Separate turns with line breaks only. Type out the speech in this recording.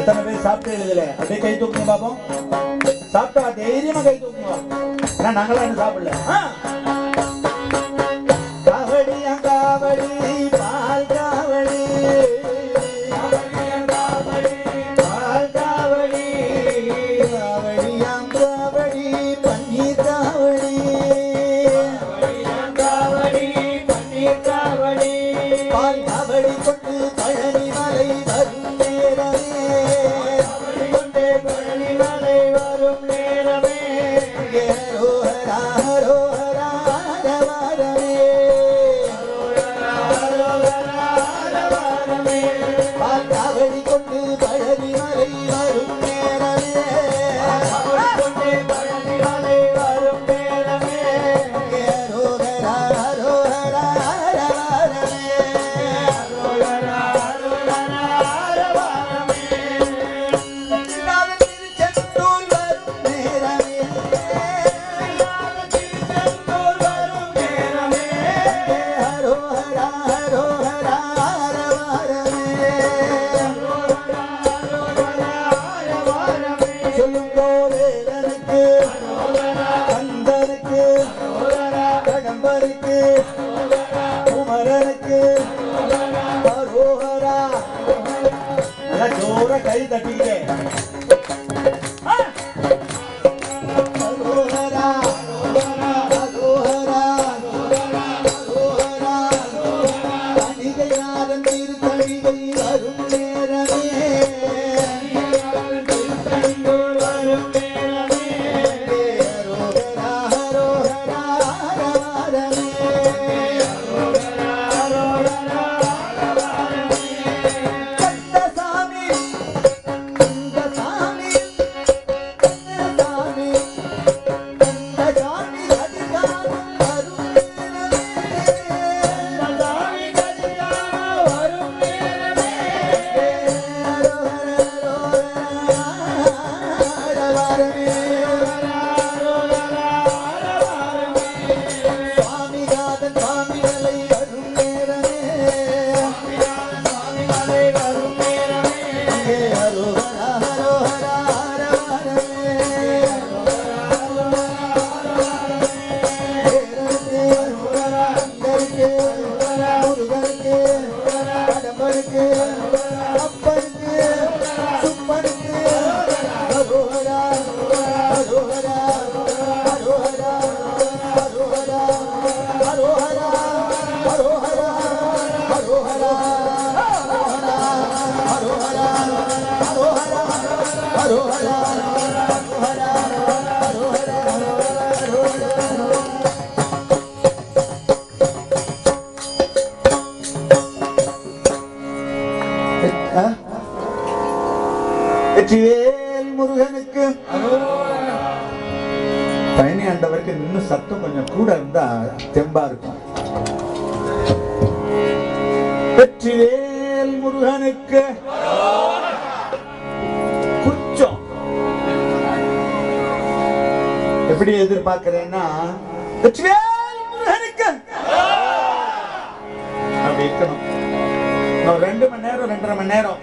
எத்தனை பேர் சாப்பிட்டு எழுதல அப்படியே கை தூக்குங்க பாப்போம். சாப்பிட்டா தைரியமா கை தூக்குங்க. ஆனா நாங்களாம் என்ன சாப்பிடல. காவடி அங்காவடி பால் காவடி பால் காவடி காவடி அங்காவடி பன்னீர் காவடி காவடி பன்னீர் காவடி பால் காவடி கொண்டு பழனி மலை வரும் நேரமே கொண்டு பழனி மலை வரும் நேரமே ஹரோஹரா ஹரோஹரா ஹரவரமே பால் காவடி கொண்டு பழனி மலை வரும் நேரமே கொண்டு பழனி மலை வரும் நேரமே ஹரோஹரா ஹரோஹரா ஹரவரமே ஹரோஹரா ஹரோஹரா ஹரவரமே திருச்செந்தூர் வரும் நேரமே திருச்செந்தூர் வரும் நேரமே ஹரோஹரா ஹரோஹரா ஹரவரமே ஹரோஹரா ஹரோஹரா ஹரவரமே சொல்லுங்கோ வேலனுக்கு கந்தனுக்கு கடம்பனுக்கு குமரனுக்கு ஹரோஹரா. நல்லா ஜோரா கை தட்டிக்கிட்டே ஹரோஹரா ஹரோஹரா ஹரோஹரா ஹரோஹரா கணிகைநாதன் திருத்தணிகை வரும் நேரமே திருத்தணிகள் வரும் நேரமே ஹரோஹரா ஹரோஹரா ஹரவரமே ஹரோஹரா ஹரோஹரா ஹரவரமே கந்தசாமி கந்தசாமி கந்தசாமி கந்தசாமி அதிகாரம் வரும் நேரமே கந்தசாமி அதிகாரம் வரும் நேரமே ஹரோஹரா ஹரோஹரா ஹரவரமே சுவாமிநாதன் சுவாமிகளை வரும் நேரமே சுவாமிகளை வரும் நேரமே ஹரோஹரா ஹரோஹரா ஹரவரமே முருகனுக்கு கடம்பனுக்கு அப்பனுக்கு சுப்பனுக்கு ஹரோஹரா ஹரோஹரா ஹரோஹரா ஹரோஹரா ஹரோஹரா ஹரோஹரா ஹரோஹரா ஹரோஹரா ஹரோஹரா ஹரோஹரா வெற்றிவேல் முருகனுக்கு பழனி ஆண்டவருக்கு இன்னும் சத்தம் கொஞ்சம் கூட இருந்தா தெம்பா இருக்கும். வெற்றிவேல் முருகனுக்கு கொஞ்சம் எப்படி எதிர்பார்க்கிறேன்னா வெற்றிவேல் முருகனுக்கு அப்படி இருக்கணும். 2 மணி நேரம் 2.5 மணி நேரம்